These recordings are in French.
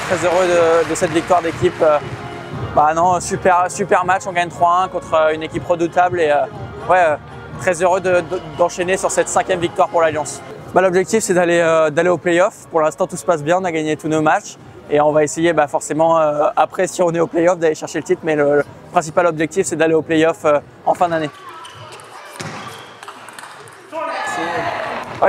très heureux de cette victoire d'équipe. Non, super match, on gagne 3-1 contre une équipe redoutable et très heureux d'enchaîner sur cette 5e victoire pour l'Alliance. L'objectif c'est d'aller au play-off. Pour l'instant tout se passe bien, on a gagné tous nos matchs et on va essayer forcément après si on est au play-off d'aller chercher le titre, mais le principal objectif c'est d'aller au play-off en fin d'année.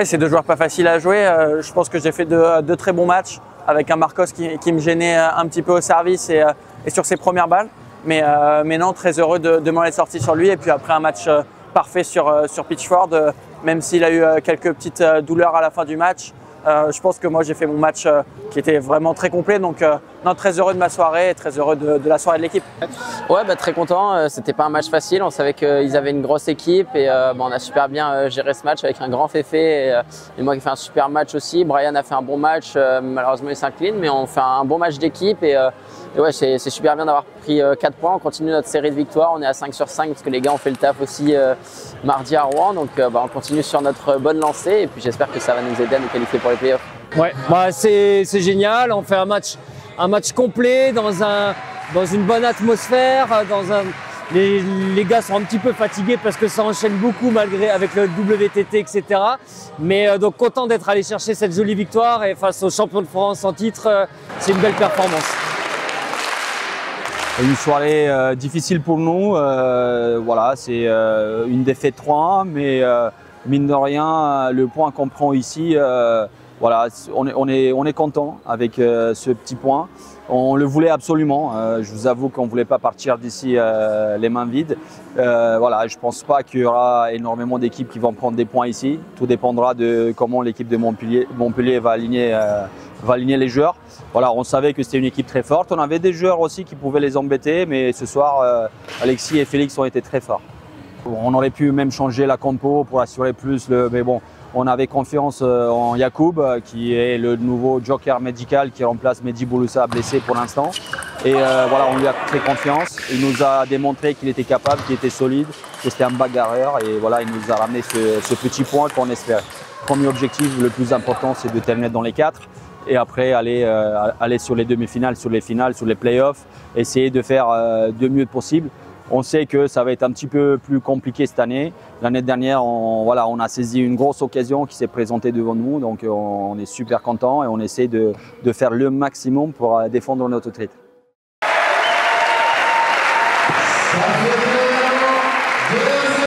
C'est 2 joueurs pas faciles à jouer. Je pense que j'ai fait deux très bons matchs avec un Marcos qui me gênait un petit peu au service et sur ses premières balles. Mais non, très heureux de m'en être sorti sur lui. Et puis après un match parfait sur Pitchford, même s'il a eu quelques petites douleurs à la fin du match. Je pense que moi j'ai fait mon match qui était vraiment très complet, donc non, très heureux de ma soirée et très heureux de la soirée de l'équipe. Ouais, très content, c'était pas un match facile, on savait qu'ils avaient une grosse équipe et on a super bien géré ce match avec un grand Féfé et moi qui ai fait un super match aussi. Brian a fait un bon match, malheureusement il s'incline, mais on fait un bon match d'équipe et ouais, c'est super bien d'avoir pris 4 points, on continue notre série de victoires, on est à 5 sur 5 parce que les gars ont fait le taf aussi mardi à Rouen, donc on continue sur notre bonne lancée et puis j'espère que ça va nous aider à nous qualifier pour les playoffs. Ouais, c'est génial, on fait un match complet dans une bonne atmosphère, les gars sont un petit peu fatigués parce que ça enchaîne beaucoup malgré avec le WTT, etc. Mais donc content d'être allé chercher cette jolie victoire et face aux champions de France en titre, c'est une belle performance. Une soirée difficile pour nous, c'est une défaite 3-1, mais mine de rien, le point qu'on prend ici, on est content avec ce petit point. On le voulait absolument, je vous avoue qu'on ne voulait pas partir d'ici les mains vides. Je ne pense pas qu'il y aura énormément d'équipes qui vont prendre des points ici. Tout dépendra de comment l'équipe de Montpellier va aligner les joueurs. On savait que c'était une équipe très forte. On avait des joueurs aussi qui pouvaient les embêter, mais ce soir, Alexis et Félix ont été très forts. On aurait pu même changer la compo pour assurer plus, mais bon, on avait confiance en Yacoub, qui est le nouveau joker médical qui remplace Mehdi Bouloussa blessé pour l'instant. Et on lui a fait confiance. Il nous a démontré qu'il était capable, qu'il était solide, que c'était un bagarreur. Et il nous a ramené ce petit point qu'on espérait. Premier objectif, le plus important, c'est de terminer dans les 4. Et après, aller sur les demi-finales, sur les finales, sur les playoffs, essayer de faire de mieux possible. On sait que ça va être un petit peu plus compliqué cette année. L'année dernière, on a saisi une grosse occasion qui s'est présentée devant nous. Donc on est super content et on essaie de faire le maximum pour défendre notre titre.